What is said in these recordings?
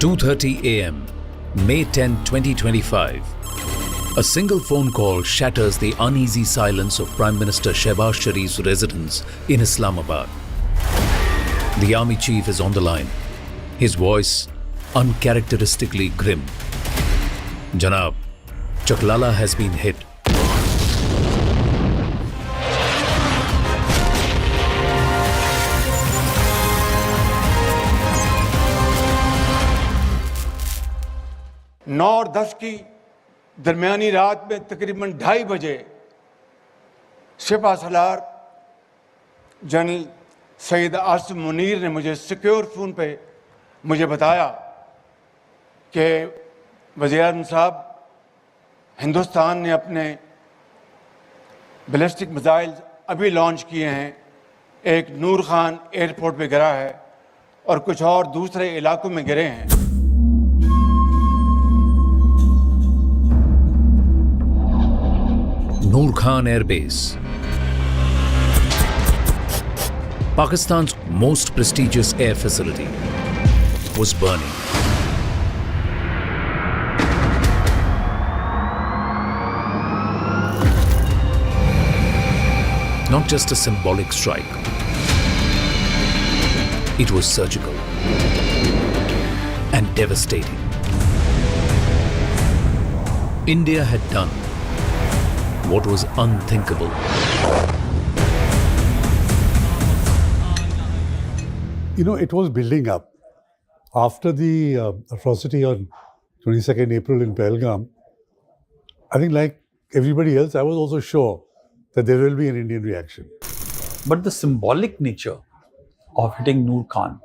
2:30 a.m., May 10, 2025. A single phone call shatters the uneasy silence of Prime Minister Shehbaz Sharif's residence in Islamabad. The army chief is on the line, his voice uncharacteristically grim. Janab, Chaklala has been hit. नौ और 10 की दरमियानी रात में तकरीबन 2:30 बजे सिपह Salaar general Syed Asim Munir ने मुझे secure phone पे मुझे बताया कि वज़ीर-ए-आज़म साहब, हिंदुस्तान ने अपने बैलिस्टिक मिसाइल अभी लॉन्च किए हैं, एक नूर खान एयरपोर्ट पे गिरा है और कुछ और दूसरे इलाकों में गिरे हैं। Noor Khan Air Base, Pakistan's most prestigious air facility, was burning. Not just a symbolic strike, it was surgical and devastating. India had done what was unthinkable. You know, it was building up. After the atrocity on 22nd April in Pahalgam, I think like everybody else, I was also sure that there will be an Indian reaction. But the symbolic nature of hitting Noor Khan,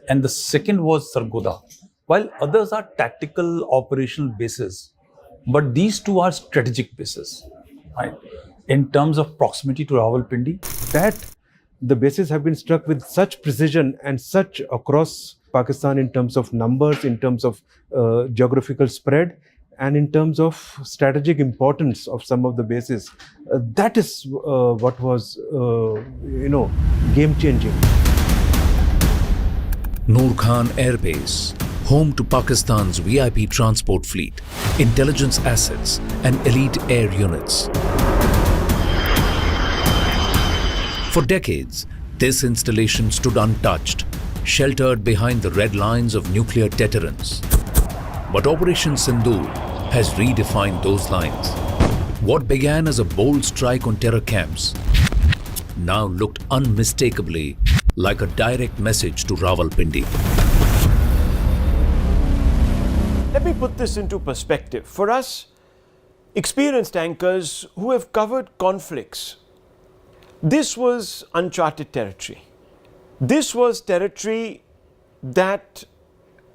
and the second was Sargodha, while others are tactical operational bases, but these two are strategic bases, right? In terms of proximity to Rawalpindi, that the bases have been struck with such precision and such across Pakistan in terms of numbers, in terms of geographical spread, and in terms of strategic importance of some of the bases. That is what was, game-changing. Noor Khan Air Base, home to Pakistan's VIP transport fleet, intelligence assets and elite air units. For decades, this installation stood untouched, sheltered behind the red lines of nuclear deterrence. But Operation Sindoor has redefined those lines. What began as a bold strike on terror camps now looked unmistakably like a direct message to Rawalpindi. Let me put this into perspective. For us, experienced anchors who have covered conflicts, this was uncharted territory. This was territory that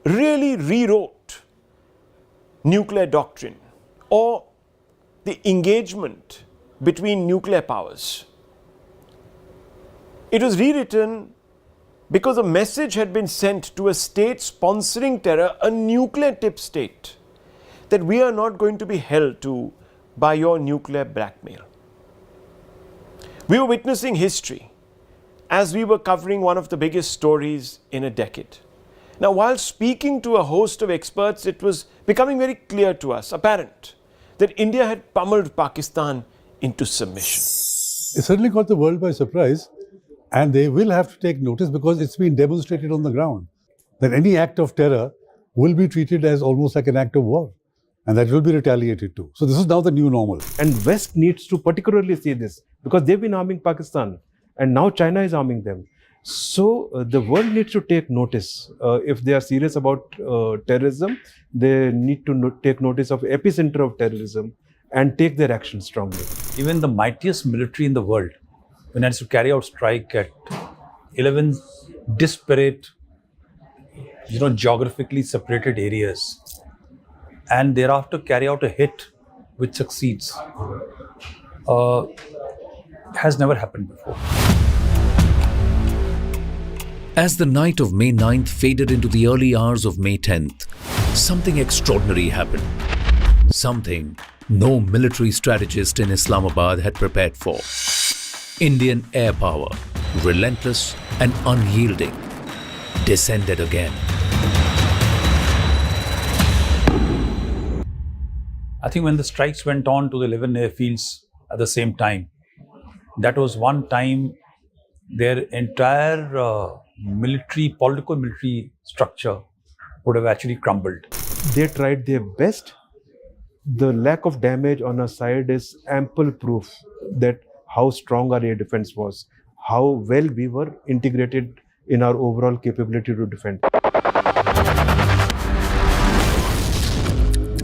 really rewrote nuclear doctrine or the engagement between nuclear powers. It was rewritten because a message had been sent to a state sponsoring terror, a nuclear tipped state, that we are not going to be held to by your nuclear blackmail. We were witnessing history as we were covering one of the biggest stories in a decade. Now, while speaking to a host of experts, it was becoming very clear to us, apparent, that India had pummeled Pakistan into submission. It certainly caught the world by surprise, and they will have to take notice because it's been demonstrated on the ground that any act of terror will be treated as almost like an act of war, and that will be retaliated to. So this is now the new normal. And West needs to particularly see this because they've been arming Pakistan and now China is arming them. So the world needs to take notice. If they are serious about terrorism, they need to take notice of epicenter of terrorism and take their action strongly. even the mightiest military in the world, when it has to carry out strike at 11 disparate, geographically separated areas, and thereafter carry out a hit which succeeds, has never happened before. As the night of May 9th faded into the early hours of May 10th, something extraordinary happened. Something no military strategist in Islamabad had prepared for. Indian air power, relentless and unyielding, descended again. I think when the strikes went on to the 11 airfields at the same time, that was one time their entire political military structure would have actually crumbled. They tried their best. The lack of damage on our side is ample proof that how strong our air defense was, how well we were integrated in our overall capability to defend.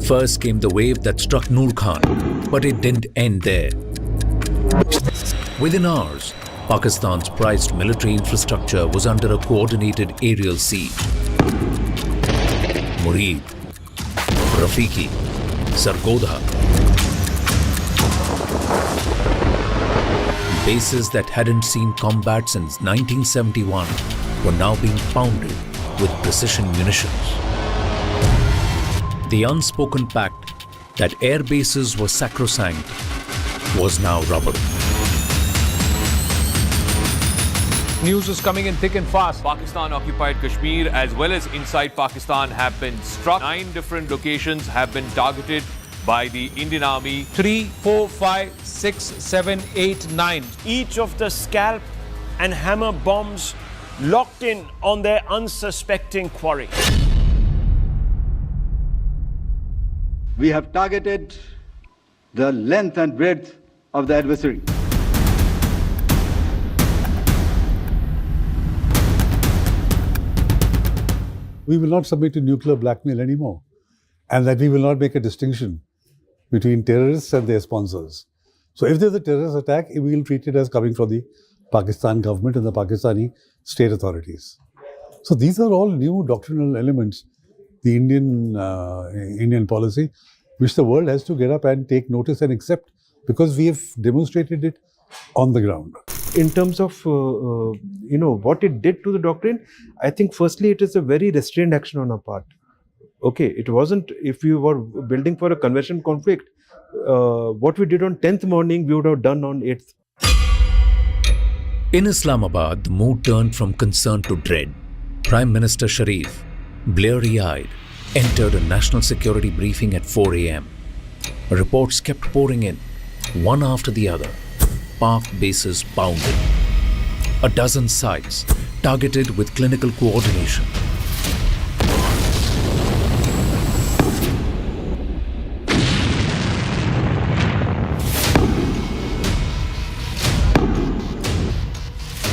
First came the wave that struck Noor Khan, but it didn't end there. Within hours, Pakistan's prized military infrastructure was under a coordinated aerial siege. Murid, Rafiqi, Sargodha. Bases that hadn't seen combat since 1971 were now being pounded with precision munitions. The unspoken pact that air bases were sacrosanct was now rubble. News is coming in thick and fast. Pakistan-occupied Kashmir as well as inside Pakistan have been struck. 9 different locations have been targeted by the Indian Army. 3, 4, 5, 6, 7, 8, 9. Each of the scalp and hammer bombs locked in on their unsuspecting quarry. We have targeted the length and breadth of the adversary. We will not submit to nuclear blackmail anymore, and that we will not make a distinction between terrorists and their sponsors. So if there's a terrorist attack, we will treat it as coming from the Pakistan government and the Pakistani state authorities. So these are all new doctrinal elements, the Indian policy, which the world has to get up and take notice and accept, because we have demonstrated it on the ground. In terms of what it did to the doctrine, I think firstly it is a very restrained action on our part. Okay, it wasn't, if we were building for a convention conflict, what we did on 10th morning, we would have done on 8th. In Islamabad, the mood turned from concern to dread. Prime Minister Sharif, bleary-eyed, entered a national security briefing at 4 a.m. Reports kept pouring in, one after the other. Pak bases pounded. A dozen sites targeted with clinical coordination.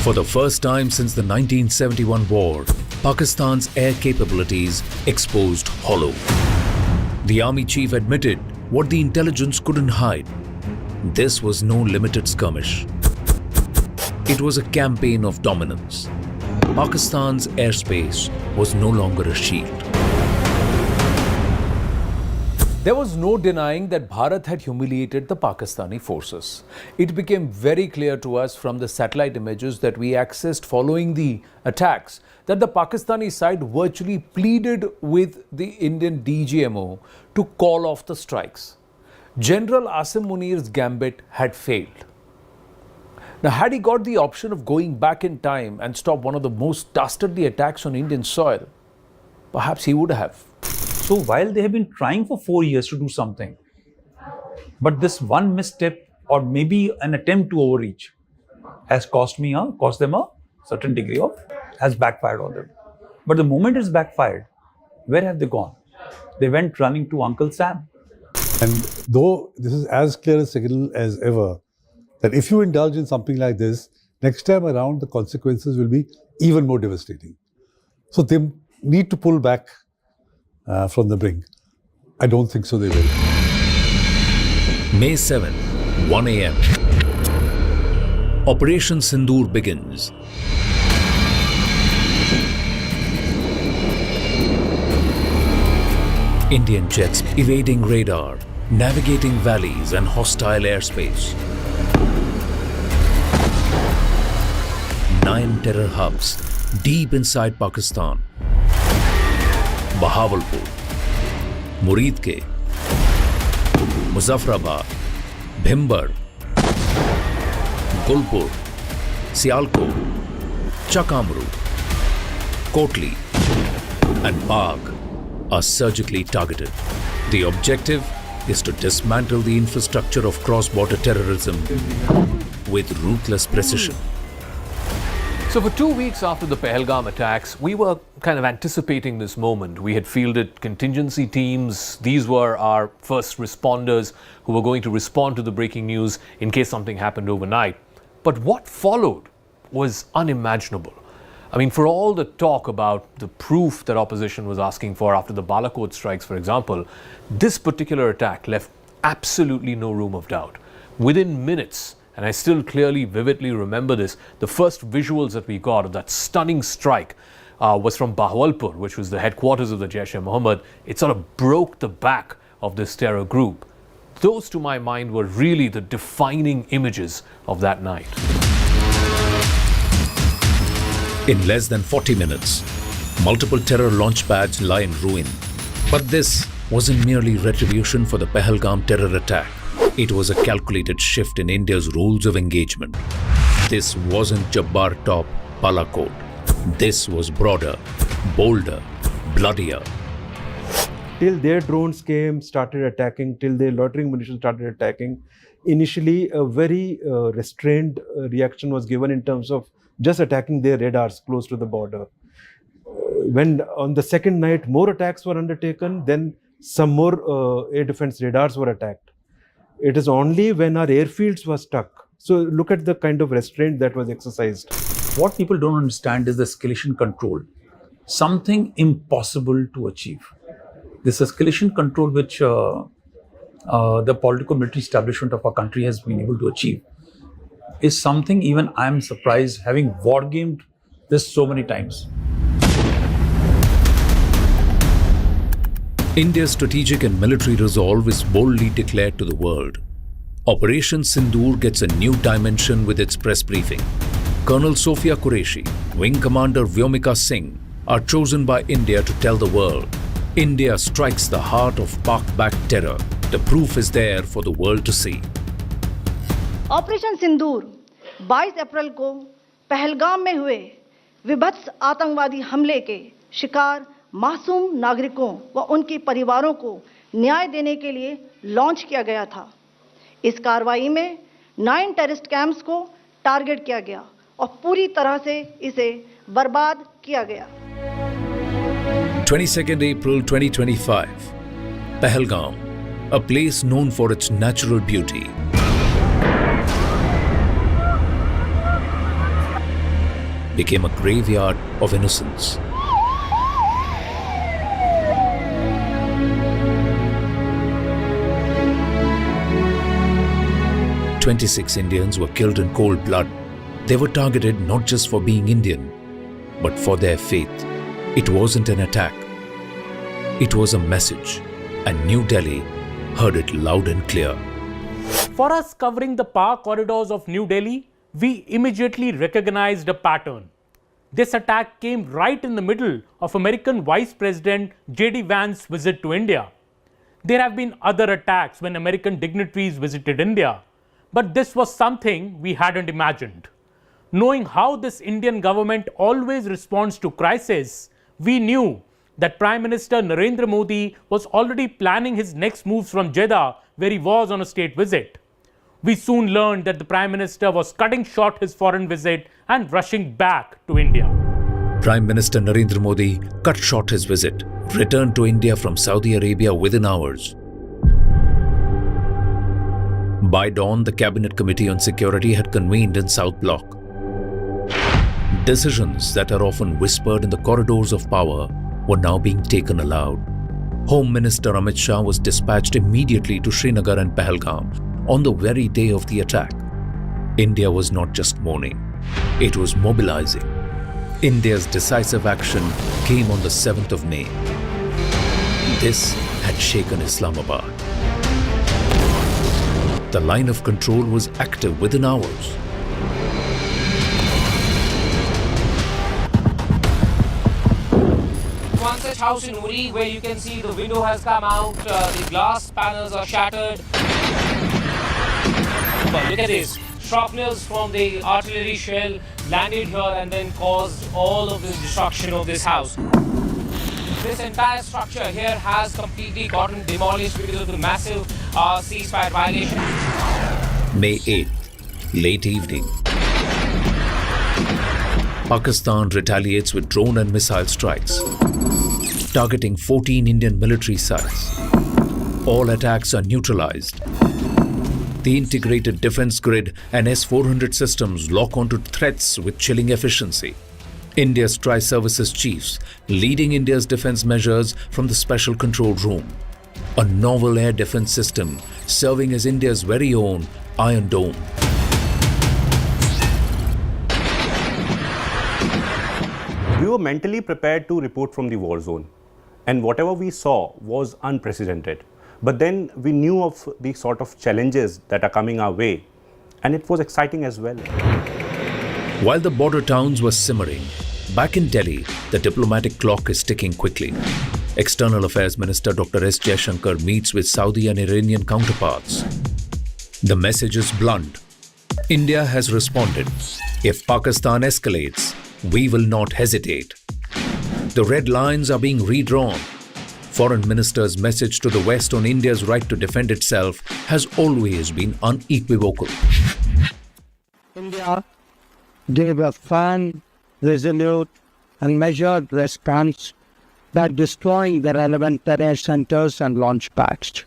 For the first time since the 1971 war, Pakistan's air capabilities exposed hollow. The army chief admitted what the intelligence couldn't hide. This was no limited skirmish. It was a campaign of dominance. Pakistan's airspace was no longer a shield. There was no denying that Bharat had humiliated the Pakistani forces. It became very clear to us from the satellite images that we accessed following the attacks that the Pakistani side virtually pleaded with the Indian DGMO to call off the strikes. General Asim Munir's gambit had failed. Now, had he got the option of going back in time and stop one of the most dastardly attacks on Indian soil, perhaps he would have. So while they have been trying for 4 years to do something, but this one misstep or maybe an attempt to overreach has cost them a certain degree of, has backfired on them. But the moment it's backfired, where have they gone? They went running to Uncle Sam. And though this is as clear a signal as ever, that if you indulge in something like this, next time around the consequences will be even more devastating. So they need to pull back from the brink. I don't think so they will. May 7, 1 a.m. Operation Sindoor begins. Indian jets evading radar, navigating valleys and hostile airspace. 9 terror hubs deep inside Pakistan. Bahawalpur, Murid Ke, Muzaffarabad, Bhimbar, Gulpur, Sialkot, Chakamru, Kotli and Bagh are surgically targeted. The objective? is to dismantle the infrastructure of cross-border terrorism with ruthless precision. So for 2 weeks after the Pahalgam attacks, we were kind of anticipating this moment. We had fielded contingency teams. These were our first responders who were going to respond to the breaking news in case something happened overnight. But what followed was unimaginable. I mean, for all the talk about the proof that opposition was asking for after the Balakot strikes, for example, this particular attack left absolutely no room of doubt. Within minutes, and I still clearly, vividly remember this, the first visuals that we got of that stunning strike was from Bahawalpur, which was the headquarters of the Jaish-e-Mohammed. It sort of broke the back of this terror group. Those, to my mind, were really the defining images of that night. In less than 40 minutes, multiple terror launch pads lie in ruin. But this wasn't merely retribution for the Pahalgam terror attack. It was a calculated shift in India's rules of engagement. This wasn't Jabbar Top Balakot. This was broader, bolder, bloodier. Till their drones came, started attacking, till their loitering munitions started attacking, initially a very restrained reaction was given in terms of just attacking their radars close to the border. When on the second night more attacks were undertaken, then some more air defense radars were attacked. It is only when our airfields were stuck. So look at the kind of restraint that was exercised. What people don't understand is the escalation control. Something impossible to achieve. This escalation control which the political military establishment of our country has been able to achieve is something even I am surprised, having wargamed this so many times. India's strategic and military resolve is boldly declared to the world. Operation Sindoor gets a new dimension with its press briefing. Colonel Sophia Qureshi, Wing Commander Vyomika Singh are chosen by India to tell the world, India strikes the heart of Pak-backed terror. The proof is there for the world to see. Operation Sindoor 22 April को पहलगाम में हुए विभत्स आतंकवादी हमले के शिकार मासूम नागरिकों व उनके परिवारों को न्याय देने के लिए लॉन्च किया गया था। इस कार्रवाई में 9 टेररिस्ट कैंप्स को टारगेट किया गया और पूरी तरह से इसे बर्बाद किया गया। 22nd April 2025, Pahalgam, a place known for its natural beauty, became a graveyard of innocence. "26 Indians were killed in cold blood. They were targeted not just for being Indian, but for their faith. It wasn't an attack. It was a message, and New Delhi heard it loud and clear." For us covering the power corridors of New Delhi, we immediately recognized a pattern. This attack came right in the middle of American Vice President J.D. Vance's visit to India. There have been other attacks when American dignitaries visited India, but this was something we hadn't imagined. Knowing how this Indian government always responds to crisis, we knew that Prime Minister Narendra Modi was already planning his next moves from Jeddah, where he was on a state visit. We soon learned that the Prime Minister was cutting short his foreign visit and rushing back to India. Prime Minister Narendra Modi cut short his visit, returned to India from Saudi Arabia within hours. By dawn, the Cabinet Committee on Security had convened in South Block. Decisions that are often whispered in the corridors of power were now being taken aloud. Home Minister Amit Shah was dispatched immediately to Srinagar and Pahalgam on the very day of the attack. India was not just mourning, it was mobilizing. India's decisive action came on the 7th of May. This had shaken Islamabad. The line of control was active within hours. One such house in Uri where you can see the window has come out, the glass panels are shattered. But look at this. Shrapnels from the artillery shell landed here and then caused all of the destruction of this house. This entire structure here has completely gotten demolished because of the massive ceasefire violation. May 8th, late evening. Pakistan retaliates with drone and missile strikes, targeting 14 Indian military sites. All attacks are neutralized. The integrated defense grid and S-400 systems lock onto threats with chilling efficiency. India's Tri-Services Chiefs leading India's defense measures from the Special Control Room. A novel air defense system serving as India's very own Iron Dome. We were mentally prepared to report from the war zone, and whatever we saw was unprecedented. But then we knew of the sort of challenges that are coming our way, and it was exciting as well. While the border towns were simmering, back in Delhi, the diplomatic clock is ticking quickly. External Affairs Minister Dr. S. Jaishankar meets with Saudi and Iranian counterparts. The message is blunt. India has responded. If Pakistan escalates, we will not hesitate. The red lines are being redrawn. Foreign Minister's message to the West on India's right to defend itself has always been unequivocal. India gave a firm, resolute, and measured response by destroying the relevant terror centers and launch pads.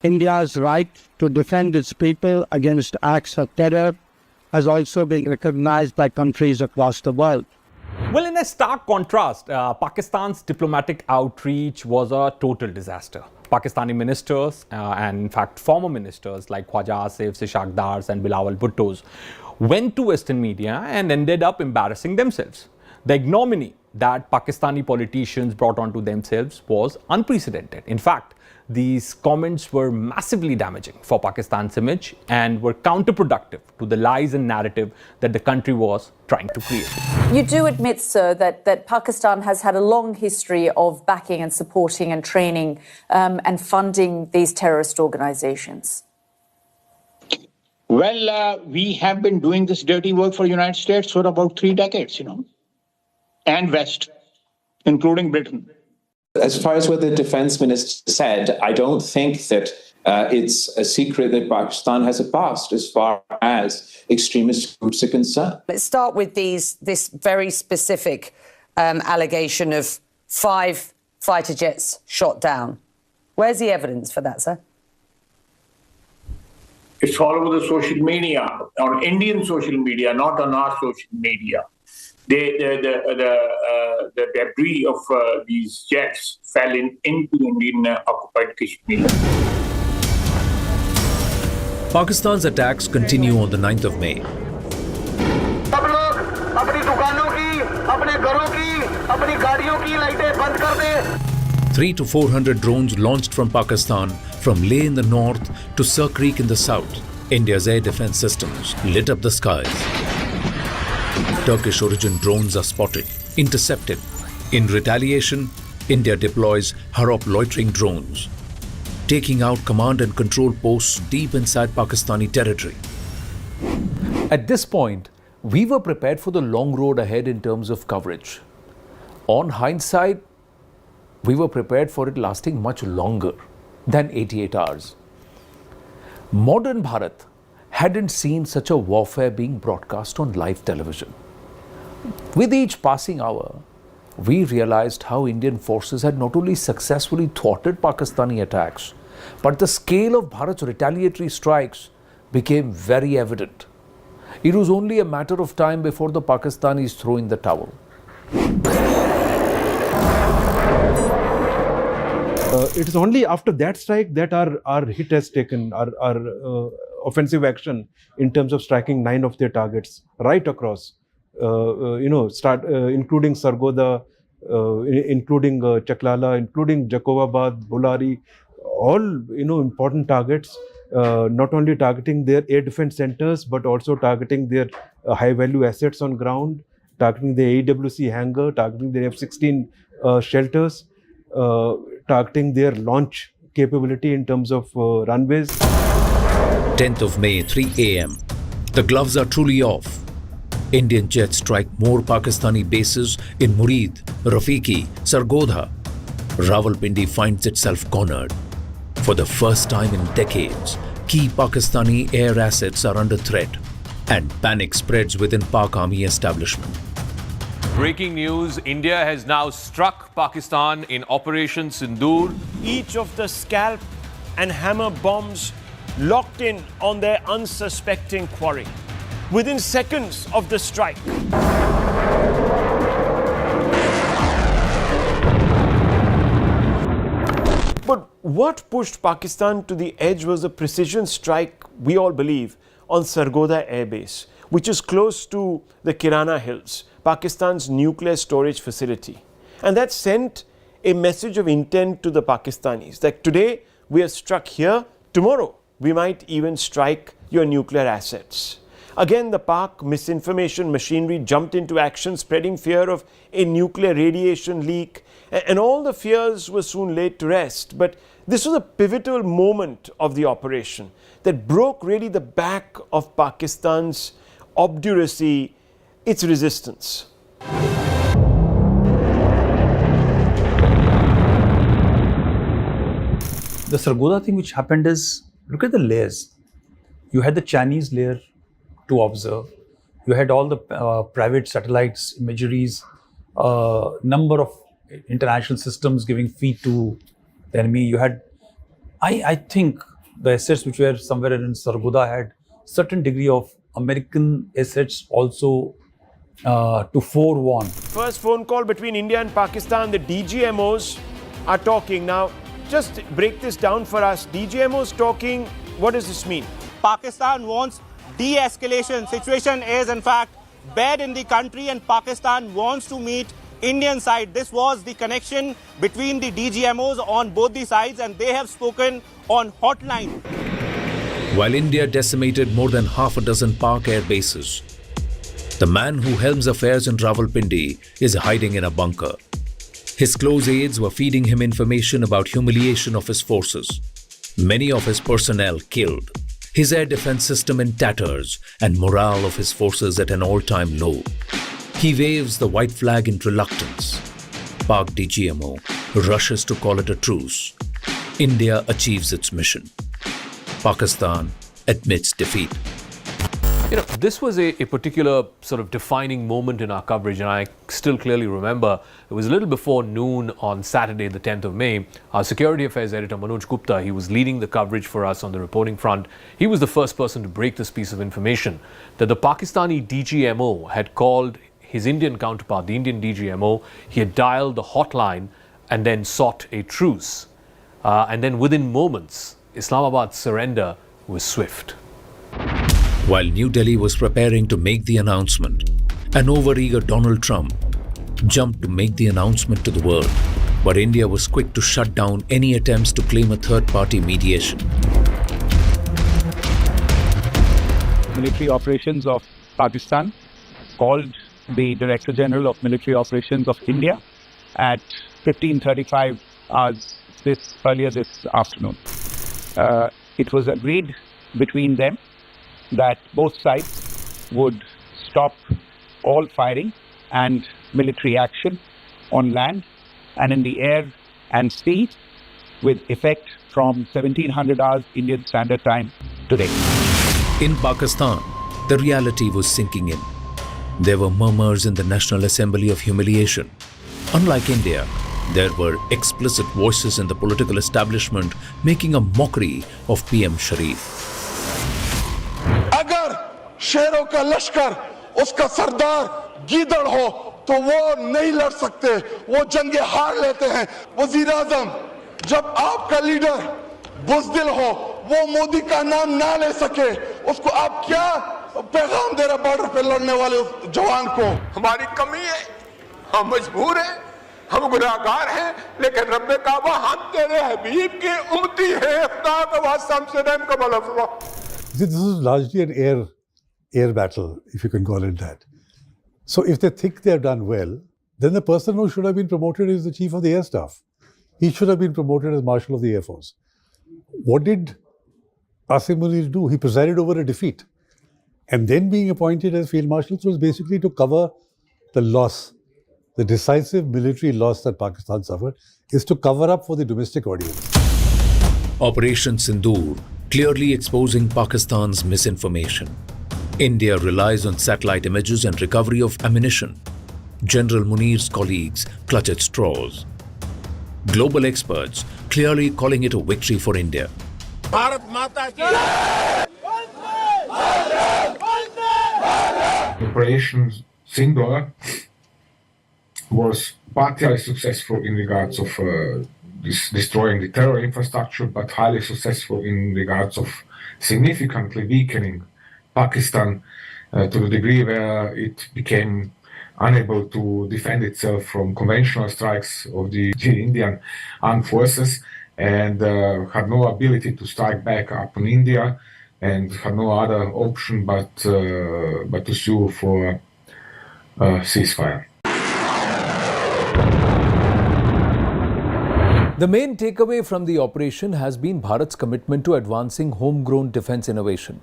India's right to defend its people against acts of terror has also been recognized by countries across the world. Well, in a stark contrast, Pakistan's diplomatic outreach was a total disaster. Pakistani ministers and in fact former ministers like Khwaja Asif, Ishaq Dars and Bilawal Bhuttos went to Western media and ended up embarrassing themselves. The ignominy that Pakistani politicians brought onto themselves was unprecedented. In fact, these comments were massively damaging for Pakistan's image and were counterproductive to the lies and narrative that the country was trying to create. You do admit, sir, that Pakistan has had a long history of backing and supporting and training and funding these terrorist organizations. Well, we have been doing this dirty work for the United States for about 3 decades, and West, including Britain. As far as what the defense minister said, I don't think that it's a secret that Pakistan has a past as far as extremist groups are concerned. Let's start with this very specific allegation of 5 fighter jets shot down. Where's the evidence for that, sir? It's all over the social media, on Indian social media, not on our social media. The debris of these jets fell into Indian occupied Kashmir. Pakistan's attacks continue on the 9th of May. 300 to 400 drones launched from Pakistan from Leh in the north to Sir Creek in the south. India's air defense systems lit up the skies. Turkish origin drones are spotted, intercepted. In retaliation, India deploys Harop loitering drones, taking out command and control posts deep inside Pakistani territory. At this point, we were prepared for the long road ahead in terms of coverage. On hindsight, we were prepared for it lasting much longer than 88 hours. Modern Bharat hadn't seen such a warfare being broadcast on live television. With each passing hour, we realized how Indian forces had not only successfully thwarted Pakistani attacks, but the scale of Bharat's retaliatory strikes became very evident. It was only a matter of time before the Pakistanis threw in the towel. It is only after that strike that our hit has taken, our offensive action in terms of striking 9 of their targets right across. Including Sargodha, including Chaklala, including Jakovabad, Bulari, all important targets. Not only targeting their air defense centers, but also targeting their high-value assets on ground, targeting the AWC hangar, targeting their F-16 shelters, targeting their launch capability in terms of runways. 10th of May, 3 a.m. The gloves are truly off. Indian jets strike more Pakistani bases in Murid, Rafiki, Sargodha. Rawalpindi finds itself cornered. For the first time in decades, key Pakistani air assets are under threat, and panic spreads within Pak Army establishment. Breaking news, India has now struck Pakistan in Operation Sindoor. Each of the scalp and hammer bombs locked in on their unsuspecting quarry. Within seconds of the strike, but what pushed Pakistan to the edge was a precision strike, we all believe, on Sargodha Air Base, which is close to the Kirana Hills, Pakistan's nuclear storage facility. And that sent a message of intent to the Pakistanis that today we are struck here, tomorrow we might even strike your nuclear assets. Again, the Pak misinformation machinery jumped into action, spreading fear of a nuclear radiation leak, and all the fears were soon laid to rest. But this was a pivotal moment of the operation that broke really the back of Pakistan's obduracy, its resistance. The Sargodha thing which happened is, look at the layers. You had the Chinese layer to observe. You had all the private satellites, imageries, number of international systems giving feed to the enemy. You had, I think, the assets which were somewhere in Sargodha had certain degree of American assets also to forewarn. First phone call between India and Pakistan, the DGMOs are talking. Now, just break this down for us. DGMOs talking, what does this mean? Pakistan wants de-escalation. Situation is, in fact, bad in the country, and Pakistan wants to meet Indian side. This was the connection between the DGMOs on both the sides, and they have spoken on hotline. While India decimated more than half a dozen Pak air bases, the man who helms affairs in Rawalpindi is hiding in a bunker. His close aides were feeding him information about humiliation of his forces. Many of his personnel killed, his air defense system in tatters, and morale of his forces at an all-time low. He waves the white flag in reluctance. Pak DGMO rushes to call it a truce. India achieves its mission. Pakistan admits defeat. You know, this was a particular sort of defining moment in our coverage, and I still clearly remember it was a little before noon on Saturday, the 10th of May. Our security affairs editor, Manoj Gupta, he was leading the coverage for us on the reporting front. He was the first person to break this piece of information that the Pakistani DGMO had called his Indian counterpart, the Indian DGMO. He had dialed the hotline and then sought a truce. And then within moments, Islamabad's surrender was swift. While New Delhi was preparing to make the announcement, an overeager Donald Trump jumped to make the announcement to the world, but India was quick to shut down any attempts to claim a third-party mediation. Military Operations of Pakistan called the Director General of Military Operations of India at 15:35 hours earlier this afternoon. It was agreed between them that both sides would stop all firing and military action on land and in the air and sea with effect from 1700 hours Indian Standard Time today. In Pakistan, the reality was sinking in. There were murmurs in the National Assembly of humiliation. Unlike India, there were explicit voices in the political establishment making a mockery of PM Sharif. अगर शेरों का लश्कर उसका सरदार गीदड़ हो तो वो नहीं लड़ सकते, वो जंगे हार लेते हैं। वजीर आजम, जब आपका लीडर बुज़दिल हो, वो मोदी का नाम ना ले सके, उसको आप क्या पैगाम दे रहे बॉर्डर पे लड़ने वाले उस जवान को? हमारी कमी है, हम मजबूर हैं, हम गुनाहगार हैं, लेकिन रब्बे काबा हम तेरे हबीब की उम्मती है, खुदा का वास्ता हमसे रहम का भला फरमा। See, this is largely an air battle, if you can call it that. So if they think they've done well, then the person who should have been promoted is the Chief of the Air Staff. He should have been promoted as Marshal of the Air Force. What did Asim Munir do? He presided over a defeat. And then being appointed as Field Marshal was basically to cover the loss, the decisive military loss that Pakistan suffered, is to cover up for the domestic audience. Operation Sindoor, clearly exposing Pakistan's misinformation. India relies on satellite images and recovery of ammunition. General Munir's colleagues clutch at straws. Global experts clearly calling it a victory for India. Bharat माता की Operation Sindoor was partially successful in regards of destroying the terror infrastructure, but highly successful in regards of significantly weakening Pakistan to the degree where it became unable to defend itself from conventional strikes of the Indian armed forces, and had no ability to strike back upon India, and had no other option but to sue for ceasefire. The main takeaway from the operation has been Bharat's commitment to advancing homegrown defense innovation.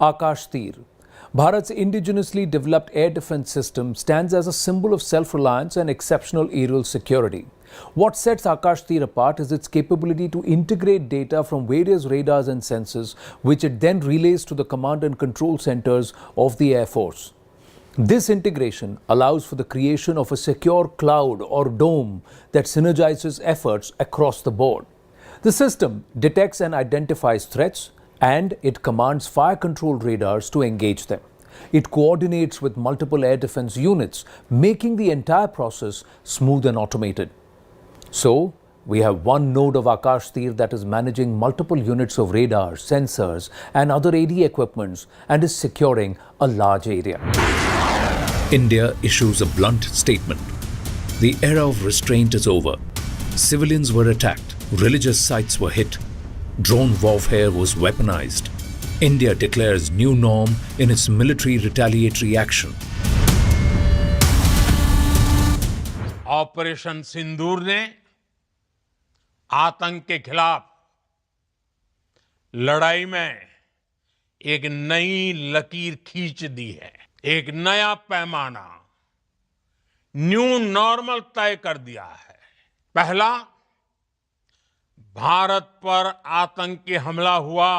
Akash Tir, Bharat's indigenously developed air defense system, stands as a symbol of self-reliance and exceptional aerial security. What sets Akash Tir apart is its capability to integrate data from various radars and sensors, which it then relays to the command and control centers of the Air Force. This integration allows for the creation of a secure cloud or dome that synergizes efforts across the board. The system detects and identifies threats, and it commands fire control radars to engage them. It coordinates with multiple air defense units, making the entire process smooth and automated. So, we have one node of Akash Tir that is managing multiple units of radars, sensors and other AD equipments and is securing a large area. India issues a blunt statement. The era of restraint is over. Civilians were attacked, religious sites were hit, drone warfare was weaponized. India declares new norm in its military retaliatory action. Operation Sindoor ने आतंक के खिलाफ लड़ाई में एक नई लकीर खींच दी है, एक नया पैमाना, न्यू नॉर्मल तय कर दिया है। पहला, भारत पर आतंकी हमला हुआ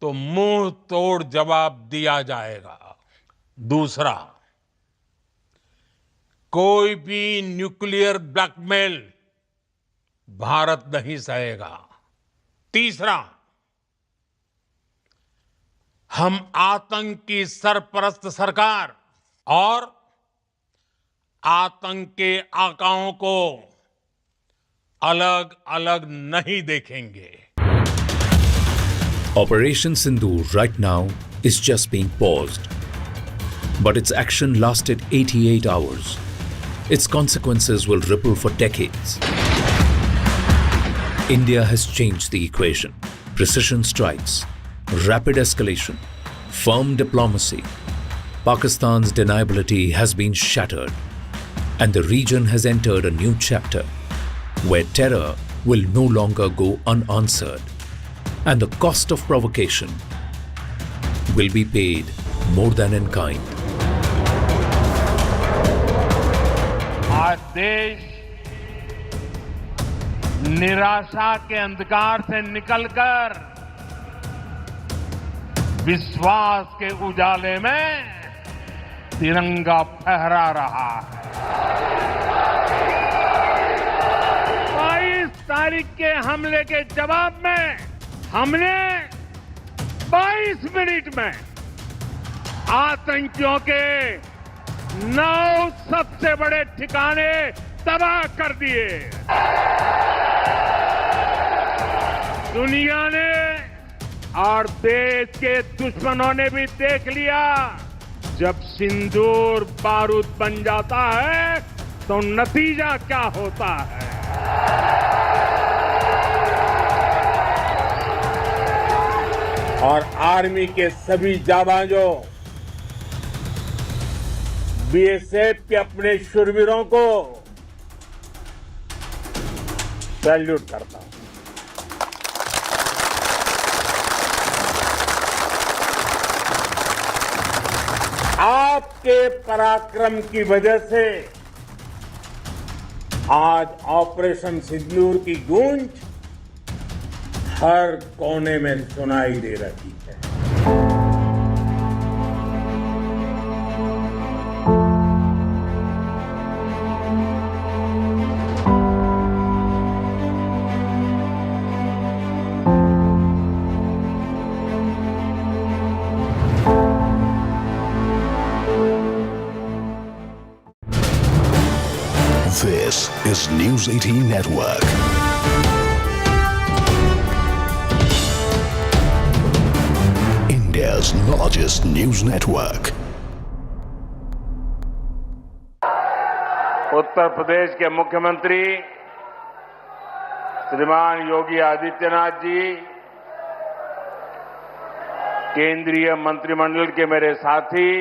तो मुंह तोड़ जवाब दिया जाएगा। दूसरा, कोई भी न्यूक्लियर ब्लैकमेल भारत नहीं सहेगा। तीसरा, हम आतंक की सरपरस्त सरकार और आतंक के आकाओं को अलग अलग नहीं देखेंगे। Operation Sindoor right now is just being paused. But its action lasted 88 hours. Its consequences will ripple for decades. India has changed the equation. Precision strikes, rapid escalation, firm diplomacy. Pakistan's deniability has been shattered, and the region has entered a new chapter where terror will no longer go unanswered, and the cost of provocation will be paid more than in kind. आज देश निराशा के अंधकार से निकलकर विश्वास के उजाले में तिरंगा फहरा रहा है। 22 तारीख के हमले के जवाब में हमने 22 मिनट में आतंकियों के 9 सबसे बड़े ठिकाने तबाह कर दिए। दुनिया ने और देश के दुश्मनों ने भी देख लिया, जब सिंदूर बारूद बन जाता है तो नतीजा क्या होता है। और आर्मी के सभी जाबांजों, बीएसएफ के अपने शूरवीरों को सैल्यूट करता हूं। आपके पराक्रम की वजह से आज ऑपरेशन सिंदूर की गूंज हर कोने में सुनाई दे रही है। This is News 18 Network. India's largest news network. Uttar Pradesh के मुख्यमंत्री श्रीमान योगी आदित्यनाथ जी, केंद्रीय मंत्रिमंडल के मेरे साथी,